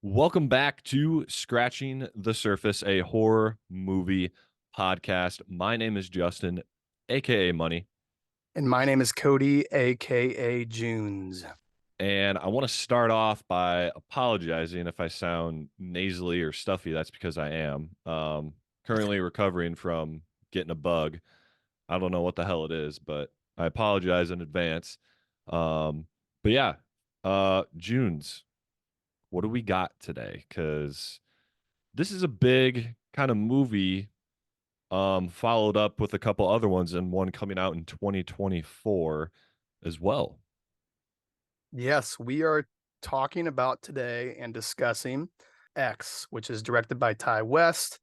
Welcome back to Scratching the Surface, a horror movie podcast. My name is Justin, aka Money, And my name is Cody, aka Junes. and I want to start off by apologizing if I sound nasally or stuffy. That's because I am. Currently recovering from getting a bug. I don't know what the hell it is, but I apologize in advance. Um, but yeah, Junes, what do we got today? Because this is a big kind of movie, followed up with a couple other ones and one coming out in 2024 as well. Yes, we are talking about today and discussing X, which is directed by Ty West.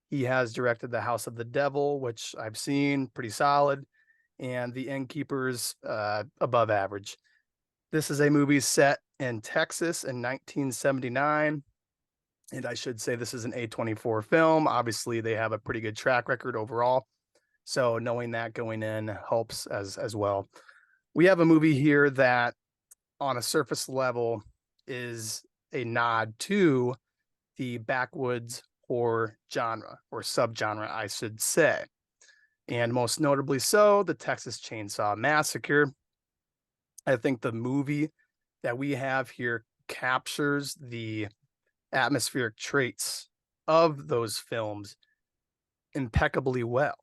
He has directed The House of the Devil, which I've seen, pretty solid, and The Innkeepers, above average. This is a movie set in Texas in 1979. And I should say this is an A24 film. Obviously, they have a pretty good track record overall. So knowing that going in helps as well. We have a movie here that on a surface level is a nod to the backwoods horror genre or subgenre, I should say. And most notably so, the Texas Chainsaw Massacre. I think the movie that we have here captures the atmospheric traits of those films impeccably well.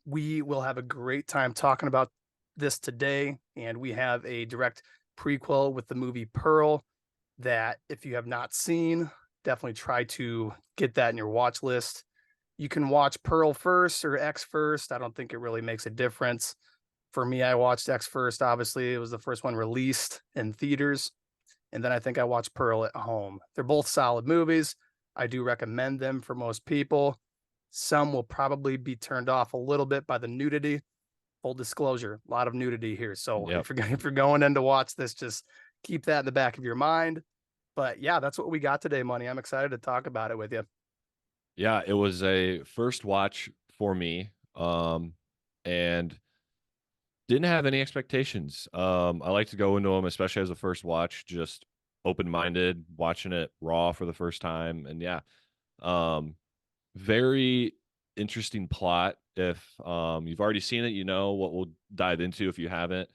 We will have a great time talking about this today, and we have a direct prequel with the movie Pearl that if you have not seen, definitely try to get that in your watch list. You can watch Pearl first or X first. I don't think it really makes a difference. For me, I watched X first. Obviously, it was the first one released in theaters. And then I think I watched Pearl at home. They're both solid movies. I do recommend them for most people. Some will probably be turned off a little bit by the nudity. Full disclosure, a lot of nudity here. So Yep. if you're going in to watch this, just keep that in the back of your mind. But yeah, that's what we got today, Money. I'm excited to talk about it with you. Yeah, it was a first watch for me. And didn't have any expectations. I like to go into them, especially as a first watch, just open-minded, watching it raw for the first time. And yeah, um, very interesting plot. If you've already seen it, you know what we'll dive into. If you haven't,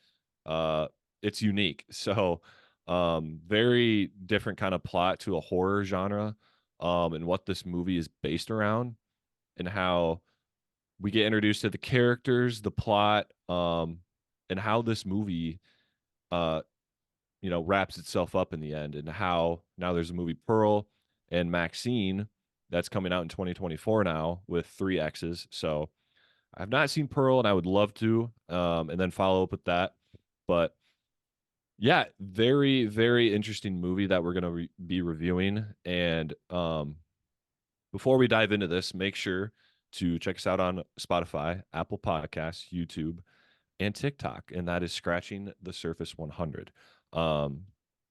uh, it's unique. So, very different kind of plot to a horror genre, and what this movie is based around, and how we get introduced to the characters, the plot, and how this movie, uh, wraps itself up in the end, and how now there's a movie Pearl and Maxxine that's coming out in 2024 now with three X's. So I've not seen Pearl and I would love to, and then follow up with that. But yeah, very, very interesting movie that we're going to be reviewing. And before we dive into this, make sure to check us out on Spotify, Apple Podcasts, YouTube, and TikTok, and that is Scratching the Surface 100. Um,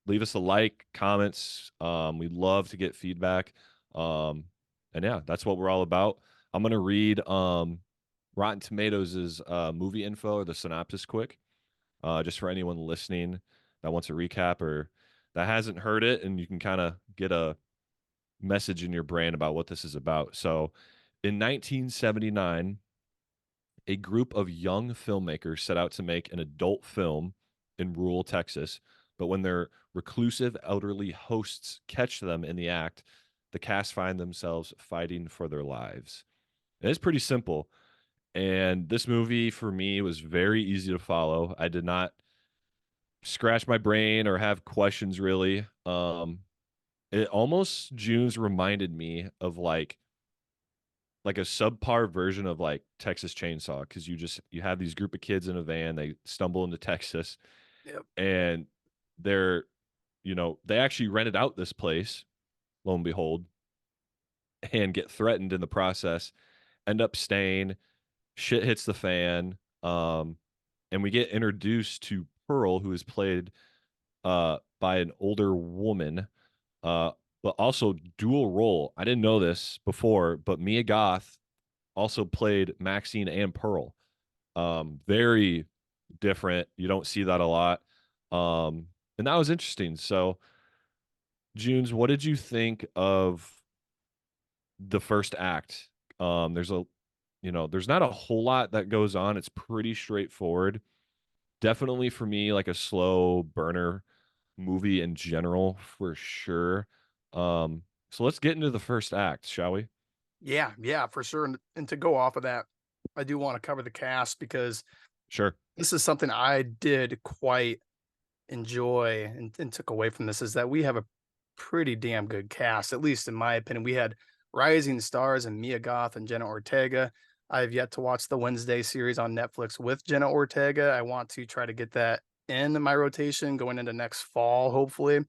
Leave us a like, comments. We'd love to get feedback. Um, and yeah, that's what we're all about. I'm gonna read Rotten Tomatoes' movie info or the synopsis quick, just for anyone listening that wants a recap or that hasn't heard it, and you can kind of get a message in your brain about what this is about. So, in 1979, a group of young filmmakers set out to make an adult film in rural Texas, but when their reclusive elderly hosts catch them in the act, the cast find themselves fighting for their lives. And it's pretty simple. And this movie for me was very easy to follow. I did not scratch my brain or have questions really. It almost June's reminded me of like a subpar version of like Texas Chainsaw, because you have these group of kids in a van, they stumble into Texas, Yep. and they're they actually rented out this place, lo and behold, and get threatened in the process, end up staying, shit hits the fan, and we get introduced to Pearl, who is played by an older woman, uh but also dual role. I didn't know this before, but Mia Goth also played Maxine and Pearl. Very different. You don't see that a lot. And that was interesting. So Junes, what did you think of the first act? There's a there's not a whole lot that goes on. It's pretty straightforward. Definitely for me, like a slow burner movie in general, for sure. So let's get into the first act, shall we? Yeah, yeah, for sure. And to go off of that, I do want to cover the cast because Sure. this is something I did quite enjoy and took away from this is that we have a pretty damn good cast, at least in my opinion. We had rising stars and Mia Goth and Jenna Ortega. I have yet to watch the Wednesday series on Netflix with Jenna Ortega. I want to try to get that in my rotation going into next fall, hopefully.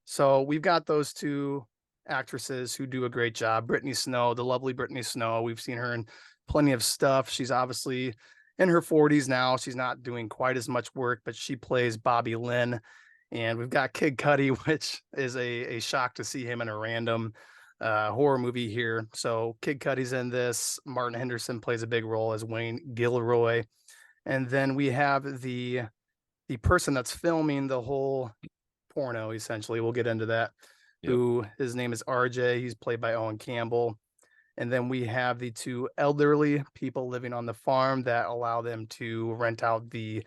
So we've got those two actresses who do a great job. Brittany Snow, the lovely Brittany Snow. We've seen her in plenty of stuff. She's obviously in her 40s now. She's not doing quite as much work, but she plays Bobby Lynn. And we've got Kid Cudi, which is a shock to see him in a random horror movie here. So Kid Cudi's in this. Martin Henderson plays a big role as Wayne Gilroy. And then we have the person that's filming the whole porno, essentially. We'll get into that. Yep. Who his name is RJ. He's played by Owen Campbell. And then we have the two elderly people living on the farm that allow them to rent out the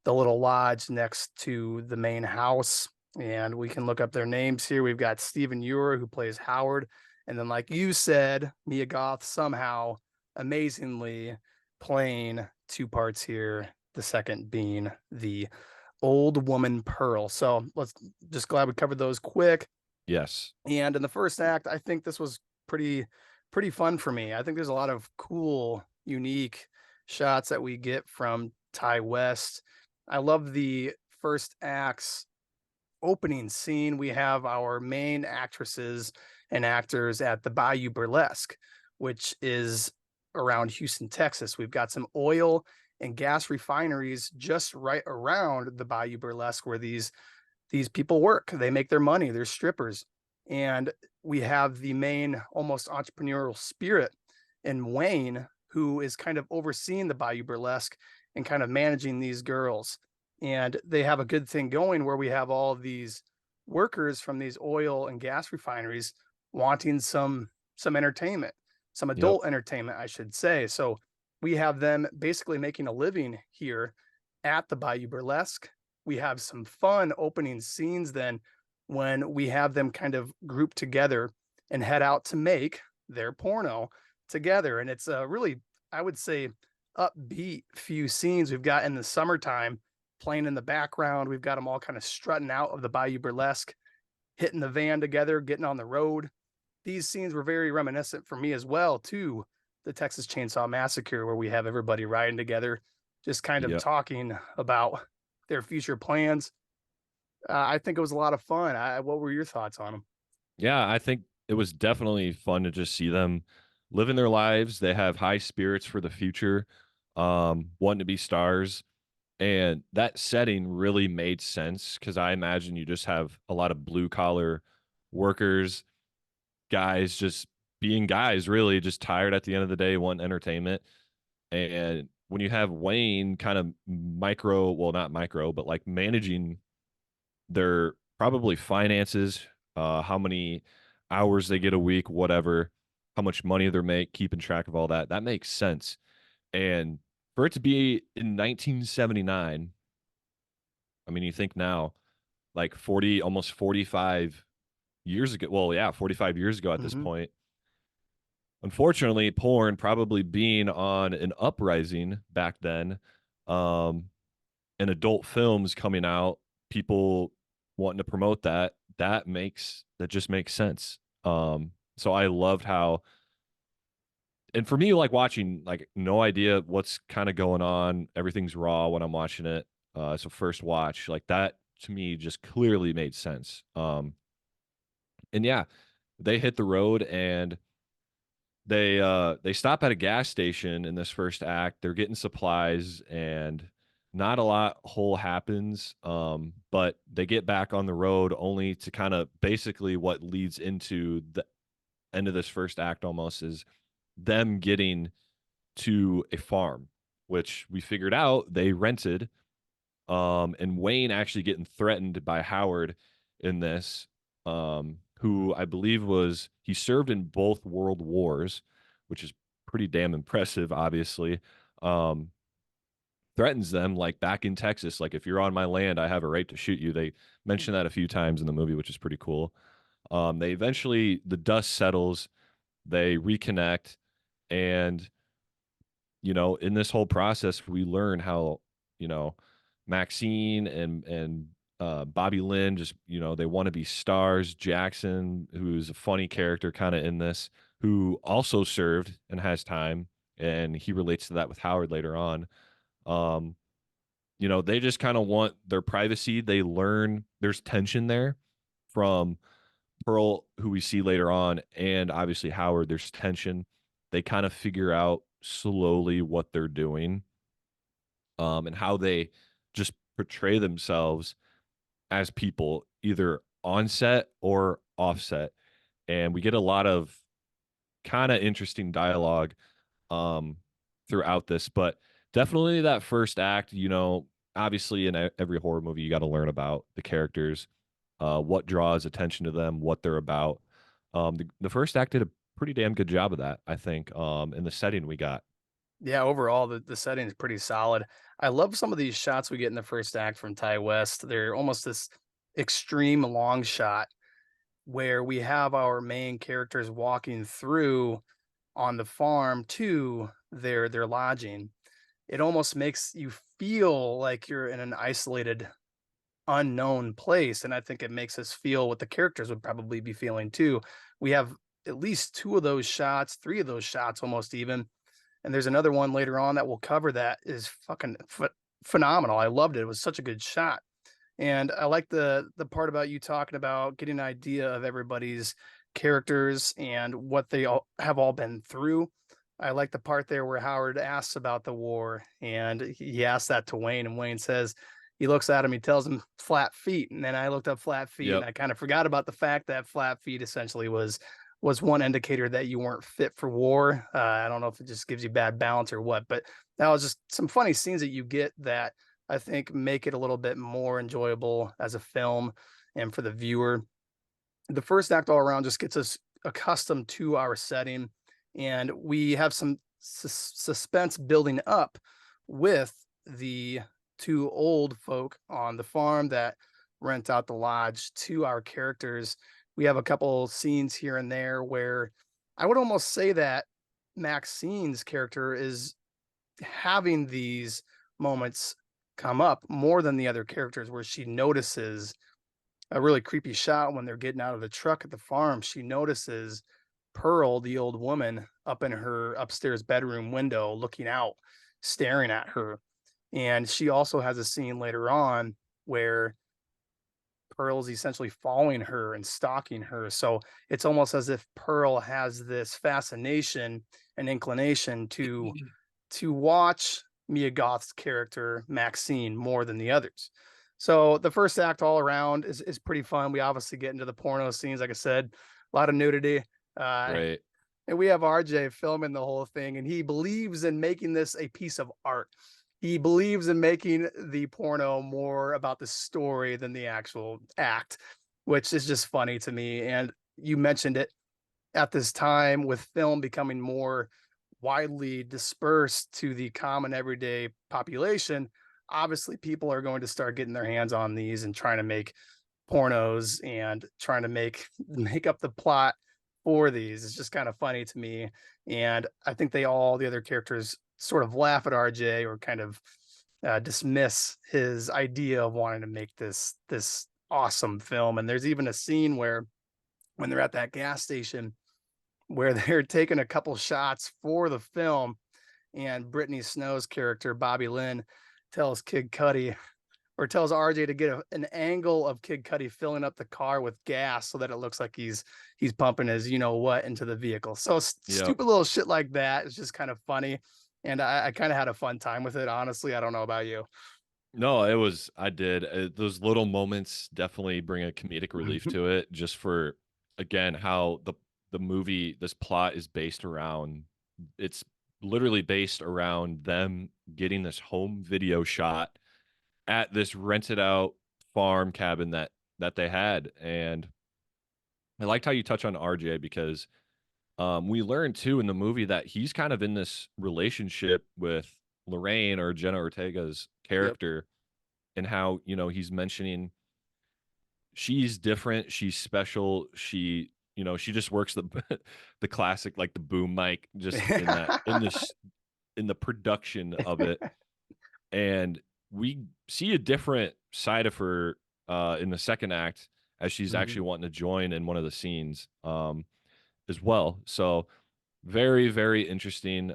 little lodge next to the main house. And we can look up their names here. We've got Stephen Ewer, who plays Howard. And then, like you said, Mia Goth somehow amazingly playing two parts here, the second being the old woman Pearl. So let's just glad we covered those quick. Yes. And in the first act, I think this was pretty fun for me. I think there's a lot of cool, unique shots that we get from Ty West. I love the first act's opening scene. We have our main actresses and actors at the Bayou Burlesque, which is around Houston, Texas. We've got some oil and gas refineries just right around the Bayou Burlesque where these people work. They make their money. They're strippers. And we have the main almost entrepreneurial spirit in Wayne, who is kind of overseeing the Bayou Burlesque and kind of managing these girls. And they have a good thing going where we have all of these workers from these oil and gas refineries wanting some entertainment, some Yep. adult entertainment, I should say. So we have them basically making a living here at the Bayou Burlesque. We have some fun opening scenes then when we have them kind of group together and head out to make their porno together. And it's a really, I would say, upbeat few scenes we've got in the summertime playing in the background. We've got them all kind of strutting out of the Bayou Burlesque, hitting the van together, getting on the road. These scenes were very reminiscent for me as well to the Texas Chainsaw Massacre, where we have everybody riding together, just kind of Yep. talking about their future plans. I think it was a lot of fun. What were your thoughts on them? Yeah, I think it was definitely fun to just see them living their lives. They have high spirits for the future, wanting to be stars. And that setting really made sense because I imagine you just have a lot of blue collar workers, guys just being guys, really just tired at the end of the day, wanting entertainment. And when you have Wayne kind of well, not micro, but like managing their probably finances, how many hours they get a week, whatever, how much money they make, keeping track of all that. That makes sense. And for it to be in 1979, I mean, you think now, like 40, almost 45 years ago. Well, yeah, 45 years ago at this Hmm. point. Unfortunately, porn probably being on an uprising back then, um, and adult films coming out, people wanting to promote that, that just makes sense. So I loved how, and for me, like watching, like no idea what's kind of going on. Everything's raw when I'm watching it. It's a first watch, like that to me just clearly made sense. And yeah, they hit the road and they stop at a gas station in this first act. They're getting supplies and not a lot whole happens. But they get back on the road only to kind of basically what leads into the end of this first act almost is them getting to a farm, which we figured out they rented. And Wayne actually getting threatened by Howard in this. who I believe he served in both world wars, which is pretty damn impressive, obviously. Um, threatens them like back in Texas, like if you're on my land, I have a right to shoot you. They mention that a few times in the movie, which is pretty cool. They eventually the dust settles, they reconnect, and in this whole process, we learn how you know Maxine and Bobby Lynn just they want to be stars. Jackson, who's a funny character, kind of in this, who also served and has time, and he relates to that with Howard later on. Um, they just kind of want their privacy. They learn there's tension there from Pearl, who we see later on, and obviously Howard. There's tension. They kind of figure out slowly what they're doing, and how they just portray themselves as people, either on set or offset. And we get a lot of kind of interesting dialogue um, throughout this, but definitely that first act, obviously in every horror movie, you got to learn about the characters, what draws attention to them, what they're about. The first act did a pretty damn good job of that, I think, in the setting we got. Yeah, overall, the setting is pretty solid. I love some of these shots we get in the first act from Ty West. They're almost this extreme long shot where we have our main characters walking through on the farm to their lodging. It almost makes you feel like you're in an isolated, unknown place, and I think it makes us feel what the characters would probably be feeling too. We have at least 2 of those shots, 3 of those shots almost even, and there's another one later on that will cover that is fucking phenomenal. I loved it. It was such a good shot. And I like the part about you talking about getting an idea of everybody's characters and what they all have all been through. I like the part there where Howard asks about the war and he asks that to Wayne, and Wayne says he looks at him, he tells him flat feet. And then I looked up flat feet and Yep. I kind of forgot about the fact that flat feet essentially was one indicator that you weren't fit for war. I don't know if it just gives you bad balance or what, but that was just some funny scenes that you get that I think make it a little bit more enjoyable as a film and for the viewer. The first act all around just gets us accustomed to our setting, and we have some suspense building up with the 2 old folk on the farm that rent out the lodge to our characters. We have a couple scenes here and there where I would almost say that Maxine's character is having these moments come up more than the other characters, where she notices a really creepy shot when they're getting out of the truck at the farm. She notices Pearl, the old woman, up in her upstairs bedroom window looking out, staring at her. And she also has a scene later on where Pearl's essentially following her and stalking her. So it's almost as if Pearl has this fascination and inclination to watch Mia Goth's character Maxine more than the others. So the first act all around is pretty fun. We obviously get into the porno scenes, like I said, a lot of nudity. Uh, Right. and we have RJ filming the whole thing, and he believes in making this a piece of art. He believes in making the porno more about the story than the actual act, which is just funny to me. And you mentioned it, at this time with film becoming more widely dispersed to the common everyday population, obviously people are going to start getting their hands on these and trying to make pornos and trying to make up the plot for these. It's just kind of funny to me. And I think all the other characters sort of laugh at RJ or kind of dismiss his idea of wanting to make this awesome film. And there's even a scene where when they're at that gas station where they're taking a couple shots for the film, and Brittany Snow's character, Bobby Lynn, tells Kid Cudi or tells RJ to get an angle of Kid Cudi filling up the car with gas so that it looks like he's pumping his you know what into the vehicle. So Yep. stupid little shit like that is just kind of funny, and I kind of had a fun time with it. Honestly, I don't know about you. No, I did. Those little moments definitely bring a comedic relief to it, just for, again, how the movie, this plot is based around, it's literally based around them getting this home video shot at this rented out farm cabin that they had. And I liked how you touch on RJ because we learned too in the movie that he's kind of in this relationship with Lorraine or Jenna Ortega's Yep. character, and how, he's mentioning she's different, she's special, she just works the the classic like the boom mic just in that in the production of it. And we see a different side of her in the second act as she's Mhm. actually wanting to join in one of the scenes as well. So very, very interesting.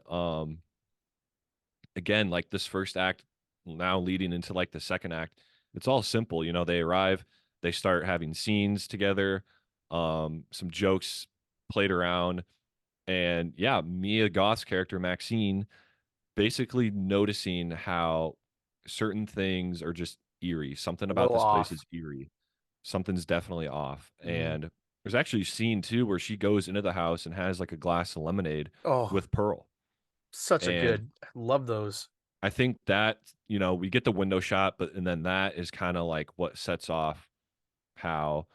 Again, like this first act now leading into like the second act, it's all simple. They arrive, they start having scenes together, some jokes played around, and yeah, Mia Goth's character Maxine basically noticing how certain things are just eerie. Something A about little this place off. is eerie. Something's definitely off. Mhm. And there's actually a scene too where she goes into the house and has like a glass of lemonade Oh, with Pearl. such a And good, I love those. I think that, we get the window shot, but and then that is kind of like what sets off how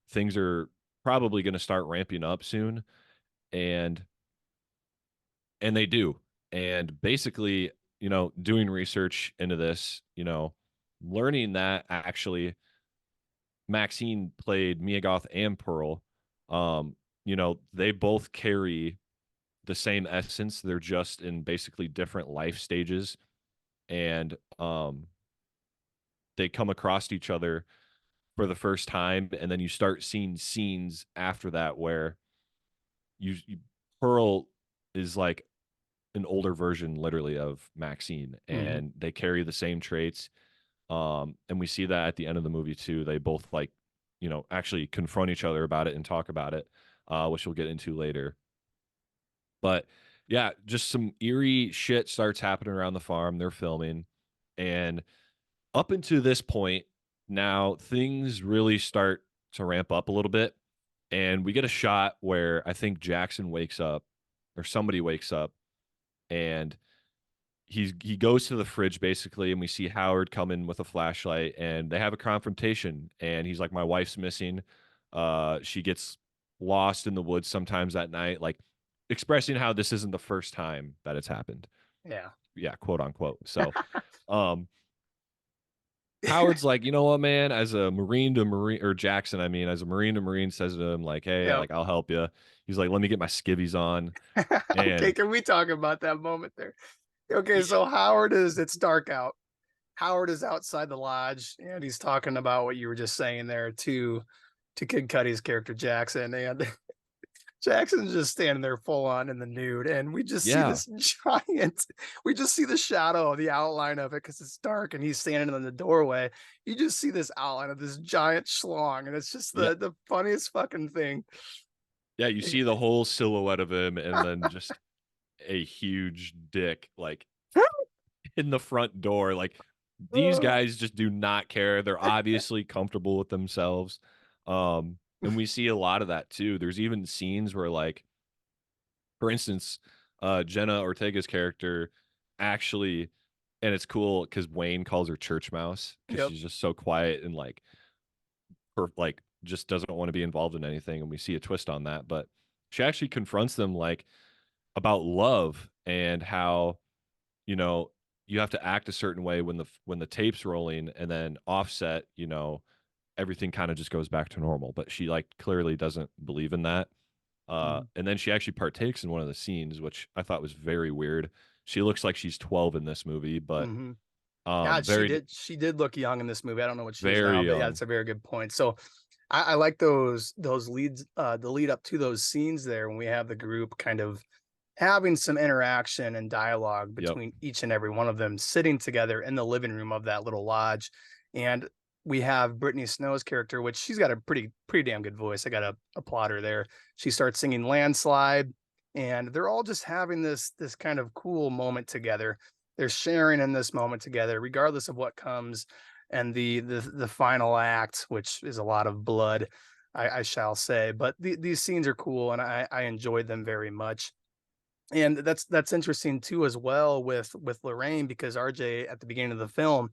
things are probably going to start ramping up soon. And they do. And basically, doing research into this, learning that actually Maxine played Mia Goth and Pearl, they both carry the same essence. They're just in basically different life stages. And they come across each other for the first time, and then you start seeing scenes after that where you Pearl is like an older version literally of Maxine, Mhm. and they carry the same traits. And we see that at the end of the movie too. They both like, actually confront each other about it and talk about it, which we'll get into later. But yeah, just some eerie shit starts happening around the farm. They're filming, and up until this point, now things really start to ramp up a little bit. And we get a shot where I think Jackson wakes up, or somebody wakes up, and he goes to the fridge basically, and we see Howard come in with a flashlight, and they have a confrontation. And he's like, "My wife's missing. She gets lost in the woods sometimes at night," like expressing how this isn't the first time that it's happened. Yeah. Yeah, quote unquote. So, um, Howard's like, you know what, man, as a Marine to Marine, or Jackson, I mean, as a Marine to Marine, says to him, like, hey, Yep. like, I'll help you. He's like, let me get my skivvies on. Okay, And can we talk about that moment there? Okay, yeah, so Howard is it's dark out. Howard is outside the lodge and he's talking about what you were just saying there to Kid Cudi's character Jackson, and Jackson's just standing there full on in the nude, and we just see yeah, this giant we just see the shadow of the outline of it because it's dark and he's standing in the doorway. You just see this outline of this giant schlong, and it's just yeah, the funniest fucking thing. yeah. You see the whole silhouette of him, and then just a huge dick, like in the front door. Like these Uh, guys just do not care. They're obviously comfortable with themselves. And we see a lot of that too. There's even scenes where, like, for instance, Jenna Ortega's character actually, and it's cool because Wayne calls her church mouse because yep. she's just so quiet and like her, like, just doesn't want to be involved in anything. And we see a twist on that, but she actually confronts them like about love and how, you know you have to act a certain way when the tape's rolling, and then offset, everything kind of just goes back to normal. But she like clearly doesn't believe in that. Mhm. And then she actually partakes in one of the scenes, which I thought was very weird. She looks like she's 12 in this movie, but Mhm. Yeah, very, she did look young in this movie. I don't know what she is now, very but yeah, young. it's a very good point. So I like those leads, the lead up to those scenes there when we have the group kind of having some interaction and dialogue Yep. between each and every one of them sitting together in the living room of that little lodge. And we have Brittany Snow's character, which she's got a pretty damn good voice. I gotta applaud her there. She starts singing Landslide, and they're all just having this kind of cool moment together. They're sharing in this moment together, regardless of what comes. And the final act, which is a lot of blood, I shall say. But these scenes are cool, and I enjoyed them very much. And that's interesting too as well with Lorraine, because RJ at the beginning of the film,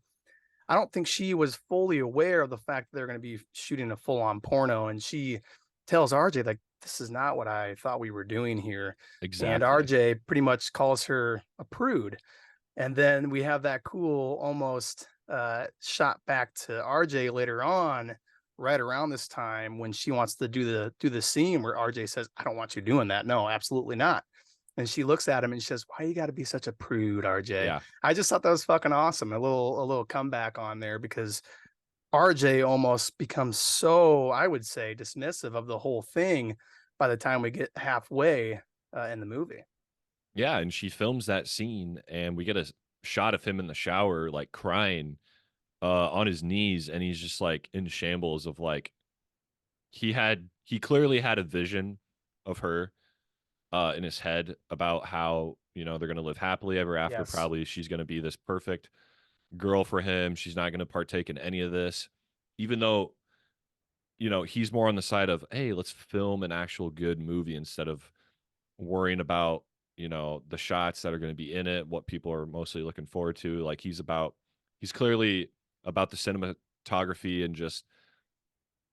I don't think she was fully aware of the fact that they're going to be shooting a full on porno, and she tells RJ, like, this is not what I thought we were doing here. And Exactly. RJ pretty much calls her a prude. And then we have that cool almost shot back to RJ later on, right around this time when she wants to do the scene where RJ says, I don't want you doing that. No, absolutely not. And she looks at him and she says, why you gotta be such a prude, RJ? Yeah. I just thought that was fucking awesome. A little comeback on there because RJ almost becomes so, I would say, dismissive of the whole thing by the time we get halfway in the movie. Yeah, and she films that scene, and we get a shot of him in the shower, like, crying, on his knees, and he's just, like, in shambles of, like he clearly had a vision of her, in his head about how, they're gonna live happily ever after, Yes. probably she's gonna be this perfect girl for him, she's not gonna partake in any of this, even though, he's more on the side of, "Hey, let's film an actual good movie instead of worrying about, the shots that are gonna be in it, what people are mostly looking forward to." Like, he's clearly about the cinematography and just,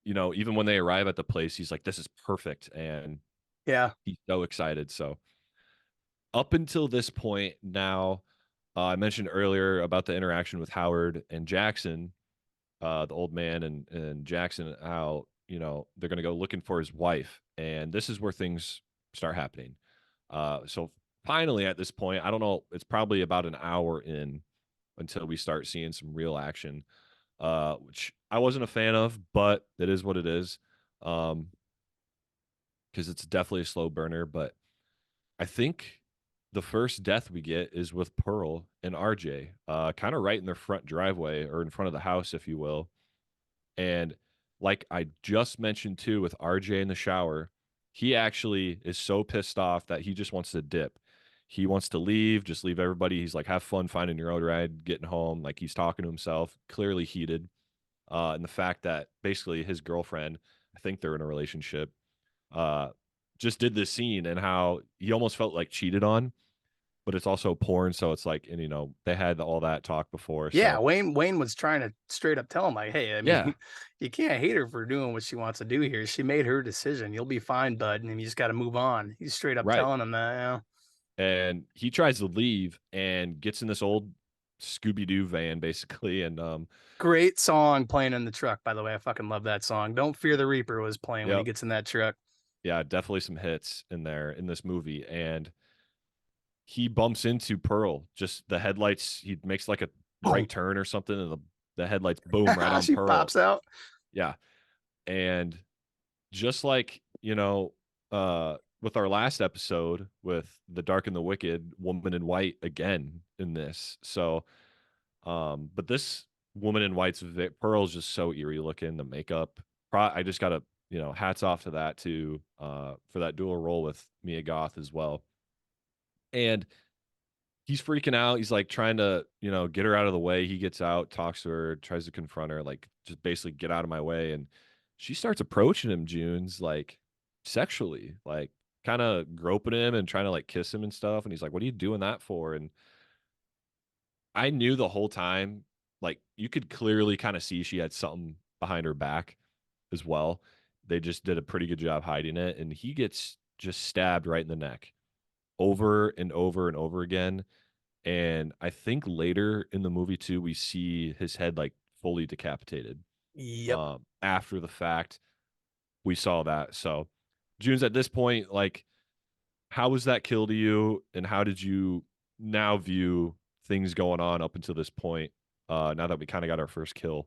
even when they arrive at the place, he's like, "This is perfect," and Yeah. he's so excited. So, up until this point now, I mentioned earlier about the interaction with Howard and Jackson, the old man and Jackson, how, they're gonna go looking for his wife, and this is where things start happening. So finally at this point, I don't know, it's probably about an hour in until we start seeing some real action, which I wasn't a fan of, but it is what it is. Um, because it's definitely a slow burner. But I think the first death we get is with Pearl and RJ, kind of right in their front driveway or in front of the house, if you will. And like I just mentioned too, with RJ in the shower, he actually is so pissed off that he just wants to dip. He wants to leave, just leave everybody. He's like, have fun finding your own ride, getting home. Like he's talking to himself, clearly heated. And the fact that basically his girlfriend, I think they're in a relationship, uh, just did this scene and how he almost felt like cheated on, but it's also porn. So it's like, and they had all that talk before. Yeah, So Wayne was trying to straight up tell him like, "Hey, I yeah, mean, you can't hate her for doing what she wants to do here. She made her decision. You'll be fine, bud, and you just got to move on." He's straight up right. telling him that. Yeah. And he tries to leave and gets in this old Scooby Doo van, basically. And Great song playing in the truck, by the way. I fucking love that song. Don't Fear the Reaper was playing when he yep, gets in that truck. yeah, definitely some hits in there in this movie. And he bumps into Pearl. Just the headlights. He makes like a right Boom. turn or something, and the headlights boom right on She Pearl. pops out. Yeah, and just like, with our last episode with The Dark and the Wicked, Woman in White again in this. So, but this Woman in White's Pearl's just so eerie looking, the makeup. I just gotta, hats off to that too, for that dual role with Mia Goth as well. And he's freaking out. He's like trying to, get her out of the way. He gets out, talks to her, tries to confront her, like just basically get out of my way. And she starts approaching him, June's like sexually, like kind of groping him and trying to like kiss him and stuff. And he's like, "What are you doing that for?" And I knew the whole time, like you could clearly kind of see she had something behind her back as well. They just did a pretty good job hiding it. And he gets just stabbed right in the neck over and over and over again. And I think later in the movie too, we see his head like fully decapitated. Yep. After the fact, we saw that. So, June's at this point, like, how was that kill to you, and how did you now view things going on up until this point? Now that we kind of got our first kill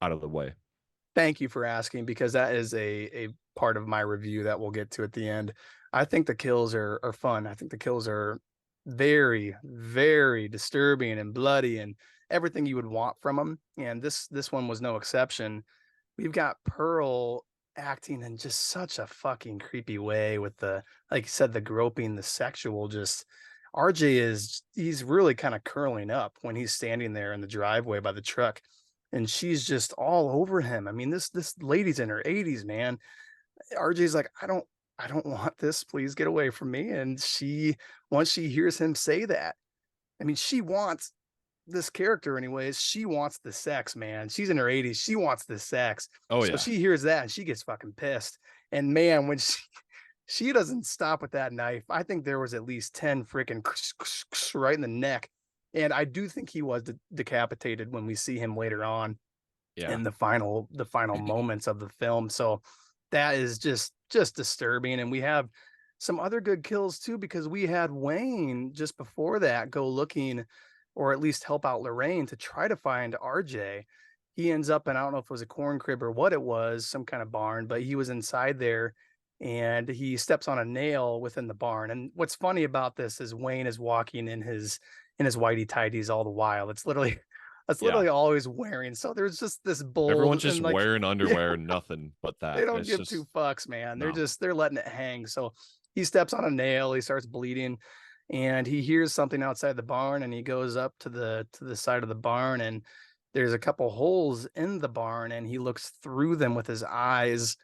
out of the way. Thank you for asking because that is a part of my review that we'll get to at the end. I think the kills are fun. I think the kills are very, very disturbing and bloody and everything you would want from them. And this one was no exception. We've got Pearl acting in just such a fucking creepy way with the, like you said, the groping, the sexual, just RJ he's really kind of curling up when he's standing there in the driveway by the truck and she's just all over him. I mean, this lady's in her 80s, man. RJ's like, I don't want this. Please get away from me. And she once she hears him say that, I mean, she wants this character anyways, she wants the sex, man. She's in her 80s. She wants the sex. Oh So yeah, she hears that and she gets fucking pissed. And man, when she doesn't stop with that knife, I think there was at least 10 freaking right in the neck. And I do think he was decapitated when we see him later on Yeah. in the final moments of the film. So that is just disturbing. And we have some other good kills too, because we had Wayne just before that go looking, or at least help out Lorraine to try to find RJ. He ends up, and I don't know if it was a corn crib or what it was, some kind of barn, but he was inside there and he steps on a nail within the barn. And what's funny about this is Wayne is walking in his whitey tighties all the while. It's literally that's Yeah. literally all he's wearing. So there's just this Everyone's bold just and like wearing yeah, underwear, nothing but they that. don't It's give two just fucks, man. no. They're letting it hang. So he steps on a nail, he starts bleeding, and he hears something outside the barn, and he goes up to the side of the barn, and there's a couple holes in the barn, and he looks through them with his eyes.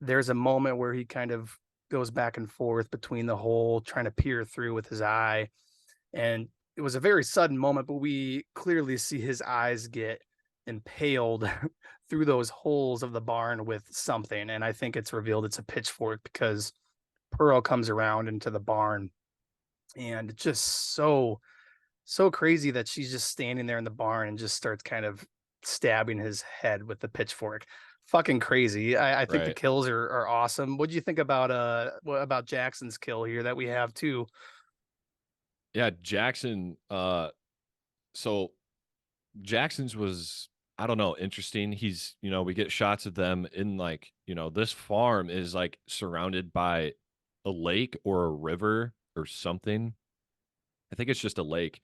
There's a moment where he kind of goes back and forth between the hole, trying to peer through with his eye. And it was a very sudden moment, but we clearly see his eyes get impaled through those holes of the barn with something. And I think it's revealed it's a pitchfork because Pearl comes around into the barn, and it's just so crazy that she's just standing there in the barn and just starts kind of stabbing his head with the pitchfork. Fucking crazy. I think the Right. kills are awesome. What do you think about what about Jackson's kill here that we have too? Yeah, Jackson, so Jackson's was, I don't know, interesting. He's, we get shots of them in like, this farm is like surrounded by a lake or a river or something. I think it's just a lake,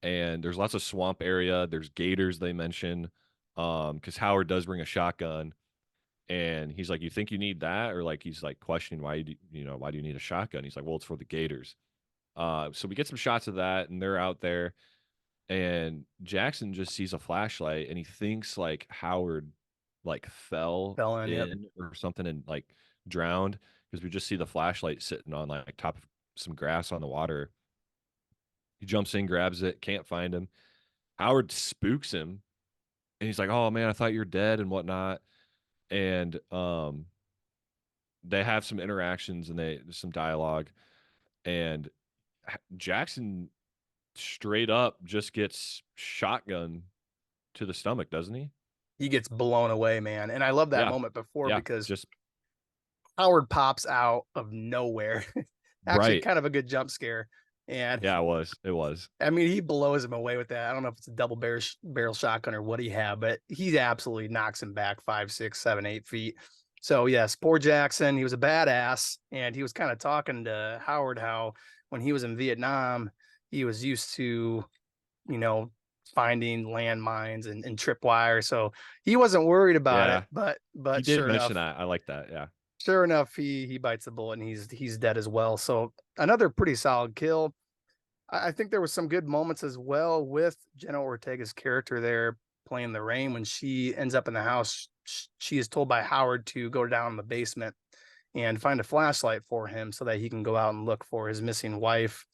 and there's lots of swamp area. There's gators they mention. Because Howard does bring a shotgun, and he's like, "You think you need that?" Or like he's like questioning why do you need a shotgun? He's like, "Well, it's for the gators." So we get some shots of that, and they're out there, and Jackson just sees a flashlight, and he thinks like Howard like fell Felon, yep. in or something and like drowned, because we just see the flashlight sitting on like top of some grass on the water. He jumps in, grabs it, can't find him. Howard spooks him, and he's like, "Oh man, I thought you're dead and whatnot." And they have some interactions, and some dialogue, and Jackson straight up just gets shotgun to the stomach, doesn't he? He gets blown away, man. And I love that Yeah. moment before Yeah. because Just Howard pops out of nowhere. Actually, right. kind of a good jump scare. And Yeah, it was. It was. I mean, he blows him away with that. I don't know if it's a double barrel shotgun or what he had, but he absolutely knocks him back 5, 6, 7, 8 feet. So yes, poor Jackson. He was a badass, and he was kind of talking to Howard how when he was in Vietnam, he was used to, you know, finding landmines and tripwire. So he wasn't worried about it. Yeah. He But did mention that. I like that. Yeah. sure enough, he bites the bullet and he's dead as well. So another pretty solid kill. I think there was some good moments as well with Jenna Ortega's character there playing the rain when she ends up in the house. She is told by Howard to go down in the basement and find a flashlight for him so that he can go out and look for his missing wife.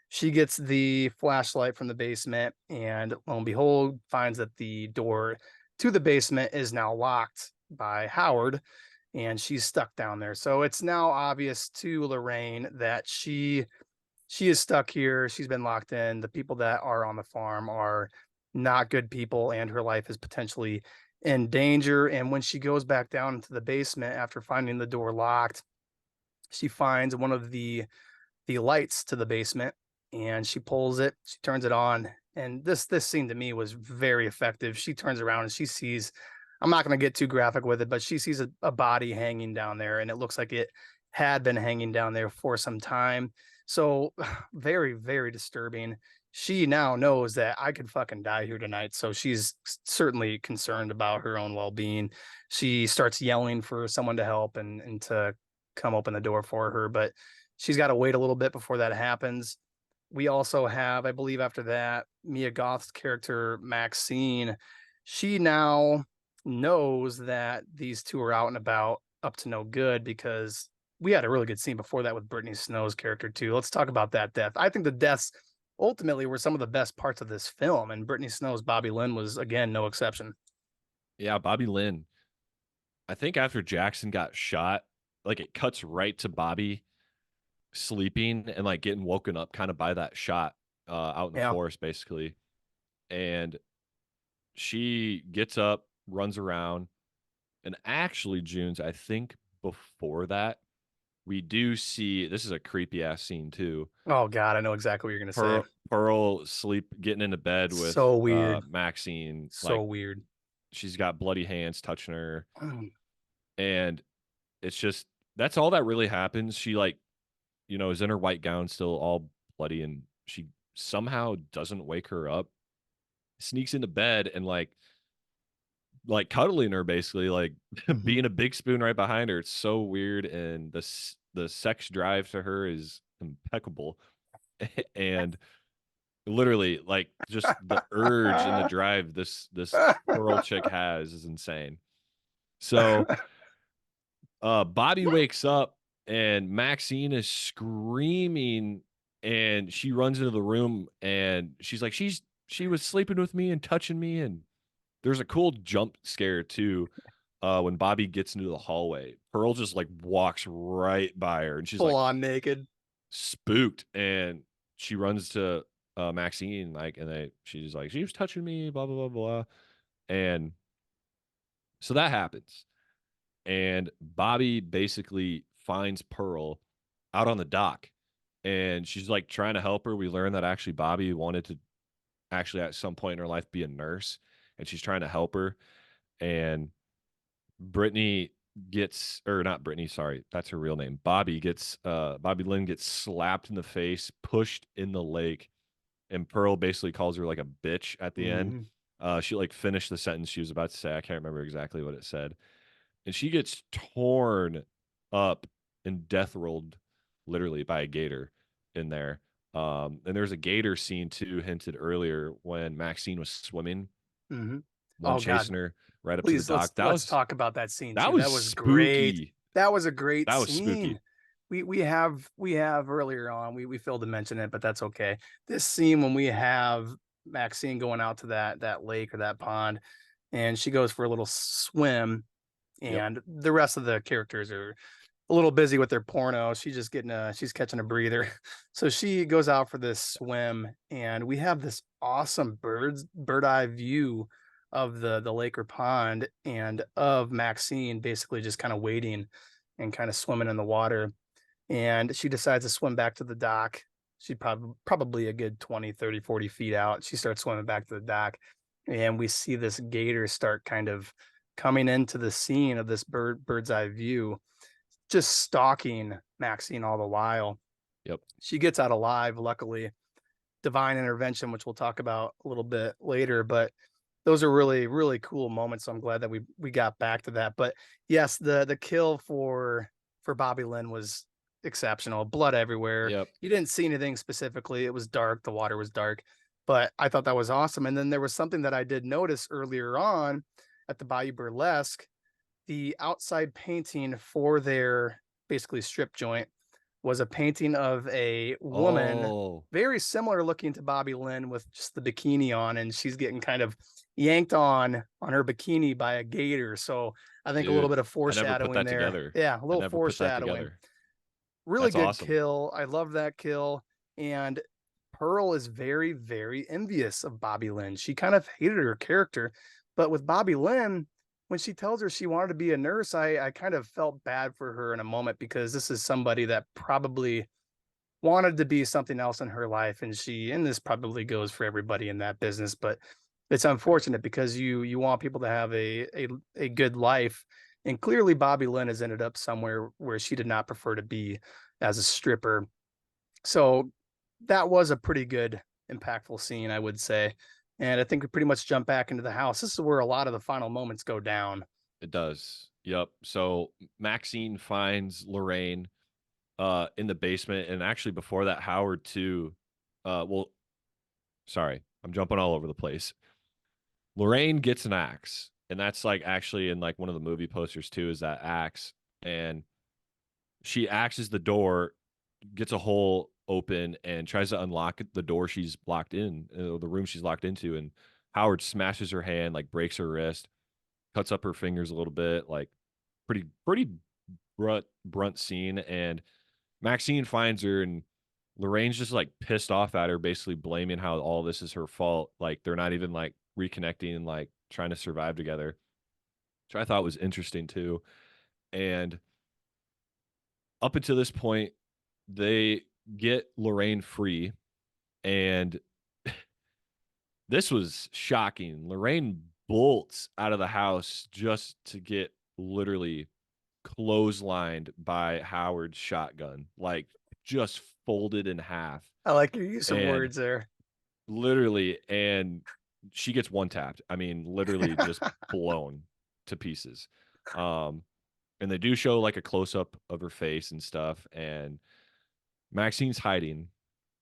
She gets the flashlight from the basement and lo and behold, finds that the door to the basement is now locked by Howard, and she's stuck down there. So it's now obvious to Lorraine that she is stuck here. She's been locked in. The people that are on the farm are not good people, and her life is potentially in danger. And when she goes back down into the basement after finding the door locked, she finds one of the lights to the basement, and she pulls it. She turns it on, and this scene to me was very effective. She turns around and she sees. I'm not going to get too graphic with it, but she sees a body hanging down there, and it looks like it had been hanging down there for some time. So very, very disturbing. She now knows that I could fucking die here tonight. So she's certainly concerned about her own well-being. She starts yelling for someone to help and to come open the door for her, but she's got to wait a little bit before that happens. We also have, I believe, after that, Mia Goth's character, Maxine, she now knows that these two are out and about up to no good because we had a really good scene before that with Brittany Snow's character too. Let's talk about that death. I think the deaths ultimately were some of the best parts of this film, and Brittany Snow's Bobby Lynn was again no exception. Yeah. Bobby Lynn. I think after Jackson got shot, like it cuts right to Bobby sleeping and like getting woken up kind of by that shot out in the Yeah. forest basically. And she gets up, runs around, and actually, Junes, I think before that, we do see this is a creepy ass scene too. Oh god, I know exactly what you're gonna say. Pearl getting into bed with So weird. Maxine, So like weird. she's got bloody hands touching her, Mm. and it's just that's all that really happens. She like, is in her white gown still all bloody, and she somehow doesn't wake her up, sneaks into bed and like cuddling her basically, like Mhm. being a big spoon right behind her. It's so weird, and the sex drive to her is impeccable, and literally like just the urge and the drive this Pearl chick has is insane. So Bobby wakes up and Maxine is screaming, and she runs into the room and she's like she was sleeping with me and touching me, and there's a cool jump scare too when Bobby gets into the hallway. Pearl just like walks right by her and she's Full like on naked. spooked, and she runs to Maxine like, and she's like she was touching me, blah blah blah blah, and so that happens, and Bobby basically finds Pearl out on the dock, and she's like trying to help her. We learn that actually Bobby wanted to actually at some point in her life be a nurse, and she's trying to help her, and Brittany gets, or not Brittany, sorry, that's her real name. Bobby Lynn gets slapped in the face, pushed in the lake, and Pearl basically calls her like a bitch at the end. Mhm. She like finished the sentence she was about to say. I can't remember exactly what it said. And she gets torn up and death rolled literally by a gator in there. And there's a gator scene too hinted earlier when Maxine was swimming, Mhm. one Oh god. chasing her right up to the Please dock. That let's was talk about that scene that too. was That was great. spooky. That was a great That was spooky. scene. We have earlier on, we failed to mention it, but that's okay. This scene when we have Maxine going out to that lake or that pond, and she goes for a little swim, Yep. and the rest of the characters are a little busy with their porno. She's catching a breather. So she goes out for this swim, and we have this awesome bird eye view of the lake or pond, and of Maxine basically just kind of waiting and kind of swimming in the water. And she decides to swim back to the dock. She probably a good 20, 30, 40 feet out. She starts swimming back to the dock, and we see this gator start kind of coming into the scene of this bird's eye view, just stalking Maxine all the while. Yep. She gets out alive, luckily. Divine intervention, which we'll talk about a little bit later, but those are really, really cool moments. So I'm glad that we got back to that. But yes, the kill for Bobby Lynn was exceptional. Blood everywhere. Yep. You didn't see anything specifically. It was dark. The water was dark, but I thought that was awesome. And then there was something that I did notice earlier on at the Bayou Burlesque. The outside painting for their basically strip joint was a painting of a woman Oh, very similar looking to Bobby Lynn with just the bikini on, and she's getting kind of yanked on her bikini by a gator. So I think a little dude. bit of I never put foreshadowing that there. together. Yeah, a I little never put that foreshadowing. together. Really That's good awesome. kill. I love that kill. And Pearl is very, very envious of Bobby Lynn. She kind of hated her character, but with Bobby Lynn, when she tells her she wanted to be a nurse, I kind of felt bad for her in a moment, because this is somebody that probably wanted to be something else in her life, and this probably goes for everybody in that business, but it's unfortunate because you want people to have a good life, and clearly Bobby Lynn has ended up somewhere where she did not prefer to be, as a stripper. So that was a pretty good impactful scene, I would say. And I think we pretty much jump back into the house. This is where a lot of the final moments go down. It does. Yep. So Maxine finds Lorraine in the basement, and actually before that, Howard too. Well, sorry, I'm jumping all over the place. Lorraine gets an axe, and that's like actually in like one of the movie posters too. Is that axe, and she axes the door, gets a hole open, and tries to unlock the door she's locked in, the room she's locked into, and Howard smashes her hand, like breaks her wrist, cuts up her fingers a little bit, like pretty brunt scene, and Maxine finds her, and Lorraine's just like pissed off at her, basically blaming how all this is her fault. Like they're not even like reconnecting and like trying to survive together, which I thought was interesting too. And up until this point, they get Lorraine free, and this was shocking. Lorraine bolts out of the house just to get literally clotheslined by Howard's shotgun, like just folded in half. I like your use of And words there. literally, and she gets one tapped. I mean, literally just blown to pieces. Um, and they do show like a close up of her face and stuff. And Maxine's hiding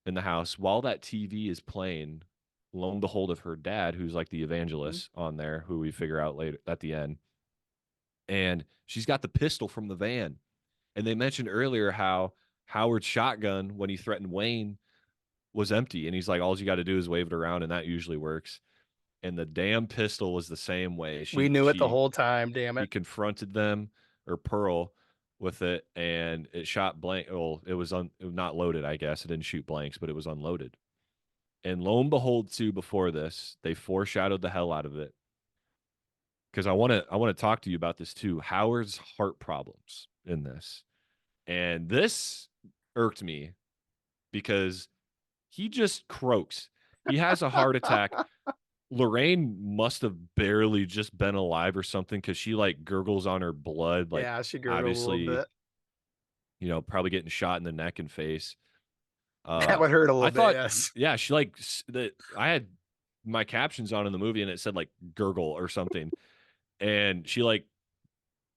in the house while that TV is playing. Lo and behold, of her dad, who's like the Mhm. evangelist on there, who we figure out later at the end. And she's got the pistol from the van. And they mentioned earlier how Howard's shotgun, when he threatened Wayne, was empty. And he's like, all you got to do is wave it around, and that usually works. And the damn pistol was the same way. We She knew it the she whole time, damn she it. confronted them, or Pearl, with it, and it shot blank. Well, it was not loaded, I guess. It didn't shoot blanks, but it was unloaded. And lo and behold, too, before this, they foreshadowed the hell out of it. Because I want to talk to you about this too. Howard's heart problems in this. And this irked me because he just croaks. He has a heart attack. Lorraine must have barely just been alive or something, because she like gurgles on her blood, like Yeah, she gurgled a little obviously, bit. probably getting shot in the neck and face. That Uh, would hurt a little I bit, thought, yes. yeah, she like that. I had my captions on in the movie, and it said like gurgle or something, and she like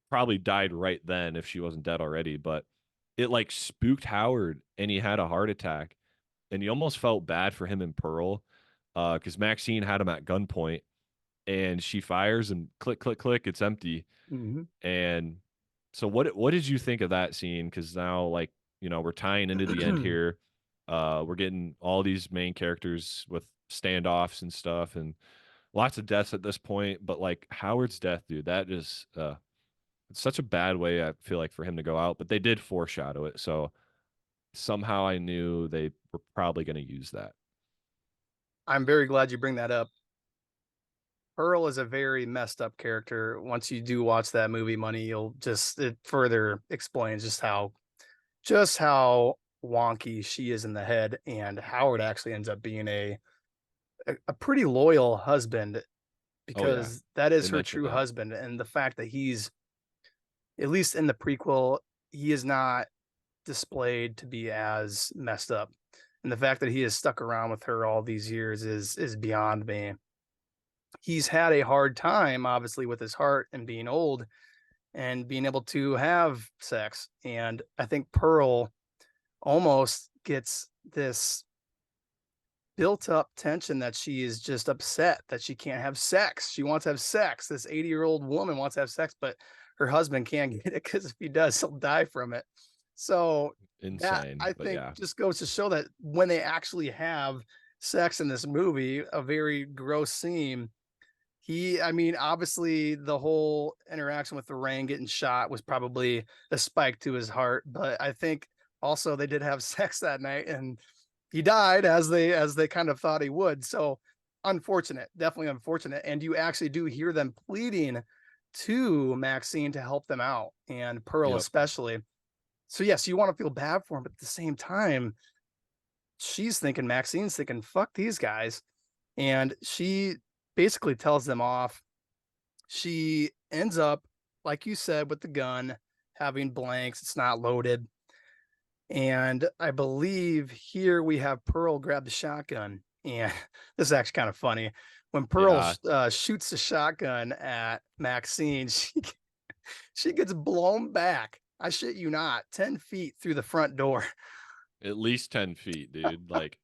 probably died right then if she wasn't dead already. But it like spooked Howard, and he had a heart attack, and you almost felt bad for him and Pearl, because Maxine had him at gunpoint, and she fires, and click, click, click, it's empty. Mhm. And so what did you think of that scene? Because now, like, we're tying into the end here. We're getting all these main characters with standoffs and stuff, and lots of deaths at this point. But like Howard's death, dude, that is it's such a bad way, I feel like, for him to go out. But they did foreshadow it, so somehow I knew they were probably going to use that. I'm very glad you bring that up. Pearl is a very messed up character. Once you do watch that movie Money, you'll just it further explains just how wonky she is in the head, and Howard actually ends up being a pretty loyal husband Oh yeah, because that they is her mentioned true that. husband, and the fact that he's at least in the prequel, he is not displayed to be as messed up. And the fact that he has stuck around with her all these years is beyond me. He's had a hard time, obviously, with his heart and being old and being able to have sex. And I think Pearl almost gets this built up tension that she is just upset that she can't have sex. She wants to have sex. This 80-year-old woman wants to have sex, but her husband can't get it because if he does, he'll die from it. So that Insane, I but think yeah. just goes to show that when they actually have sex in this movie, a very gross scene, I mean, obviously the whole interaction with the rain getting shot was probably a spike to his heart, but I think also they did have sex that night and he died as they kind of thought he would. So unfortunate, definitely unfortunate. And you actually do hear them pleading to Maxine to help them out and Pearl Yep. especially. So yes, you want to feel bad for him, but at the same time, Maxine's thinking, fuck these guys. And she basically tells them off. She ends up, like you said, with the gun having blanks, it's not loaded. And I believe here we have Pearl grab the shotgun. And this is actually kind of funny. When Pearl Yeah, shoots the shotgun at Maxine, she gets blown back. I shit you not, 10 feet through the front door. at least 10 feet, dude. Like,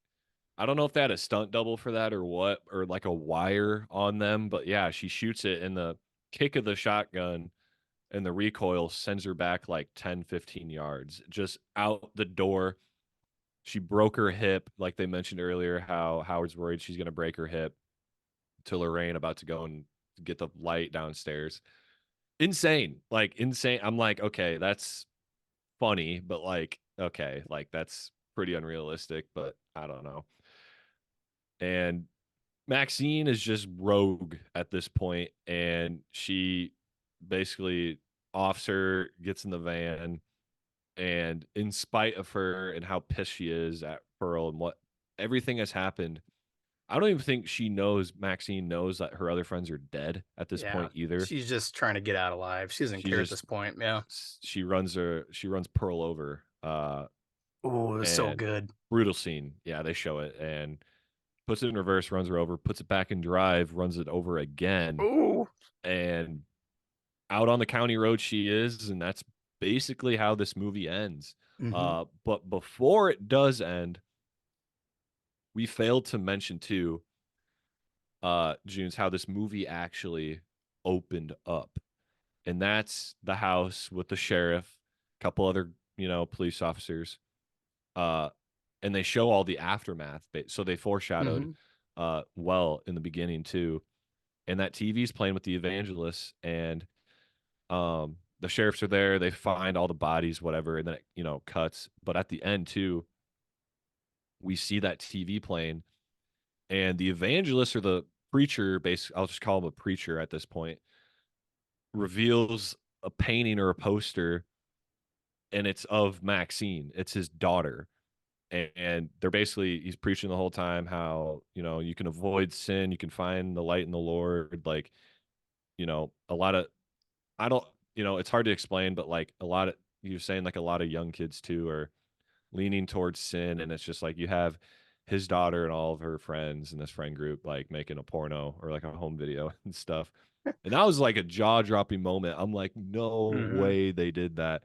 I don't know if they had a stunt double for that or what, or like a wire on them, but yeah, she shoots it, and the kick of the shotgun and the recoil sends her back like 10, 15 yards, just out the door. She broke her hip, like they mentioned earlier, how Howard's worried she's going to break her hip, to Lorraine about to go and get the light downstairs. insane, like insane. I'm like, okay, that's funny, but like, okay, like that's pretty unrealistic, but I don't know. And Maxine is just rogue at this point, and she basically offs her, gets in the van, and in spite of her and how pissed she is at Pearl and what everything has happened, I don't even think Maxine knows that her other friends are dead at this Yeah. point either. She's just trying to get out alive. She doesn't She care at this just point. Yeah. she runs Pearl over, Oh, it was so and good. brutal scene. Yeah, they show it and puts it in reverse, runs her over, puts it back in drive, runs it over again, Oh. and out on the county road she is, and that's basically how this movie ends. Hmm. But before it does end, we failed to mention too, Junes, how this movie actually opened up. And that's the house with the sheriff, a couple other, police officers. Uh, and they show all the aftermath. So they foreshadowed Hmm. well in the beginning too. And that TV's playing with the evangelists, and the sheriffs are there. They find all the bodies, whatever, and then it, cuts. But at the end too, we see that TV playing, and the evangelist or the preacher, basically, I'll just call him a preacher at this point, reveals a painting or a poster, and it's of Maxine. It's his daughter, and they're basically he's preaching the whole time how you can avoid sin, you can find the light in the Lord, like a lot of I don't it's hard to explain, but like a lot of you're saying like a lot of young kids too are leaning towards sin, and it's just like you have his daughter and all of her friends in this friend group like making a porno or like a home video and stuff. And that was like a jaw-dropping moment. I'm like, no Hmm. way they did that.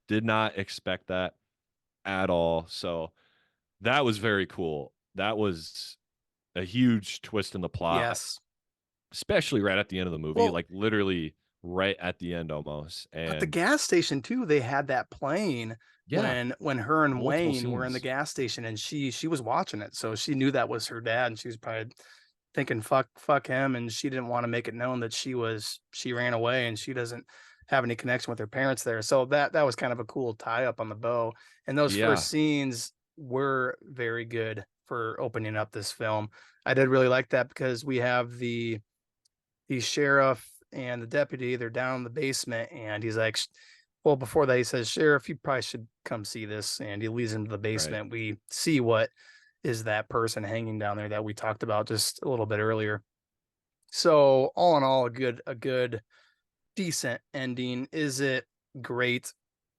Did not expect that at all. So that was very cool. That was a huge twist in the plot, Yes. especially right at the end of the movie, Well, like literally right at the end almost. at the And gas station too, they had that playing yeah, when her and multiple Wayne were in the scenes. gas station, and she was watching it, so she knew that was her dad, and she was probably thinking fuck him, and she didn't want to make it known that she ran away and she doesn't have any connection with her parents there. So that was kind of a cool tie up on the bow. And those first Yeah, scenes were very good for opening up this film. I did really like that because we have the sheriff and the deputy, they're down in the basement, and he's like, well, before that, he says, Sheriff, you probably should come see this. And he leads him to the right. basement. We see what is that person hanging down there that we talked about just a little bit earlier. So all in all, a good, decent ending. Is it great?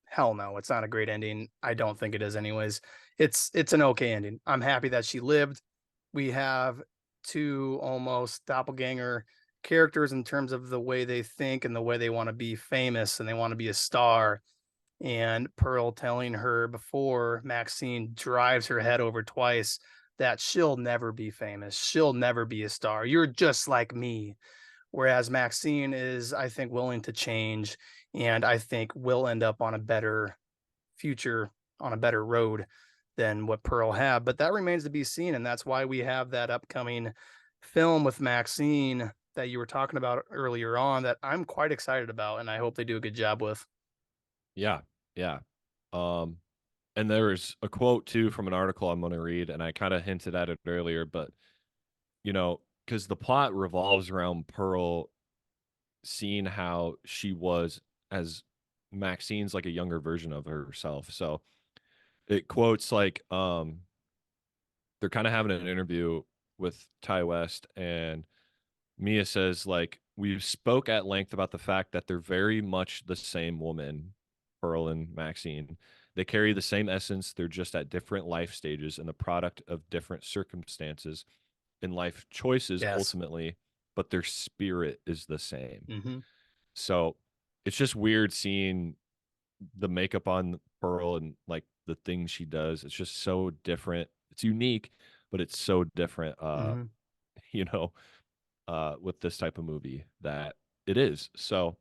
Hell no, it's not a great ending. I don't think it is anyways. It's an okay ending. I'm happy that she lived. We have two almost doppelganger characters in terms of the way they think and the way they want to be famous and they want to be a star. And Pearl telling her before Maxine drives her head over twice that she'll never be famous. She'll never be a star. You're just like me. Whereas Maxine is, I think, willing to change, and I think will end up on a better future, on a better road than what Pearl had. But that remains to be seen, and that's why we have that upcoming film with Maxine that you were talking about earlier on that I'm quite excited about, and I hope they do a good job with. Yeah, yeah. Um, and there's a quote too from an article I'm going to read, and I kind of hinted at it earlier, but because the plot revolves around Pearl seeing how she was as Maxine's like a younger version of herself. So it quotes like they're kind of having an interview with Ty West, and Mia says like we spoke at length about the fact that they're very much the same woman, Pearl and Maxine. They carry the same essence, they're just at different life stages and the product of different circumstances and life choices Yes. ultimately, but their spirit is the same. Hmm. So it's just weird seeing the makeup on Pearl and like the things she does. It's just so different. It's unique, but it's so different. Hmm. You know, with this type of movie that it is. So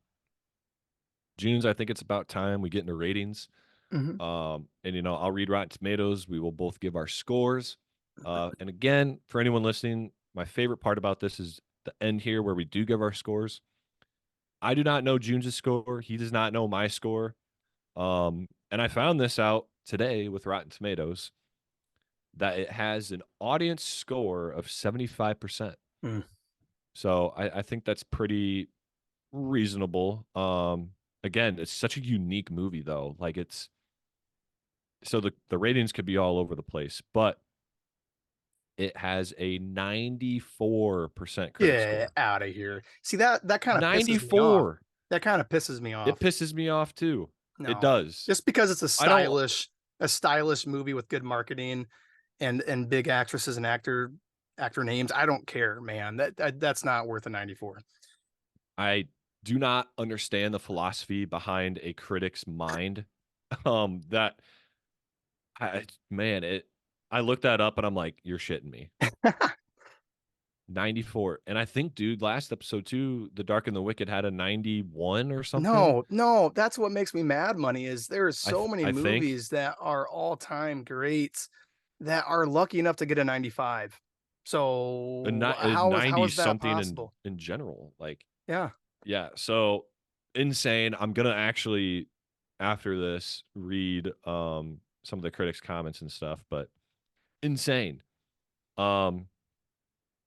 June's, I think it's about time we get into ratings. Hmm. And I'll read Rotten Tomatoes. We will both give our scores. And again, for anyone listening, my favorite part about this is the end here where we do give our scores. I do not know June's score. He does not know my score. And I found this out today with Rotten Tomatoes that it has an audience score of 75%. Mm. So I think that's pretty reasonable. Again, it's such a unique movie though. Like it's so the ratings could be all over the place, but it has a 94% critic Get score. out of here. See, that kind of pisses me off. 94. That kind of pisses me It off. pisses me off too. It No. does. Just because it's I don't a stylish movie with good marketing and big actresses and actor names, I don't care, man. That's not worth a 94. I do not understand the philosophy behind a critic's mind. That man, I looked that up and I'm like, you're shitting me. 94. And I think, dude, last episode too, The Dark and the Wicked had a 91 or something. No, no, that's what makes me mad, Money, is there are so many I think movies that are all-time greats that are lucky enough to get a 95. So, a how 90 is that something possible? in general. Like, Yeah. yeah. So insane. I'm gonna actually after this read some of the critics' comments and stuff, but insane. Um,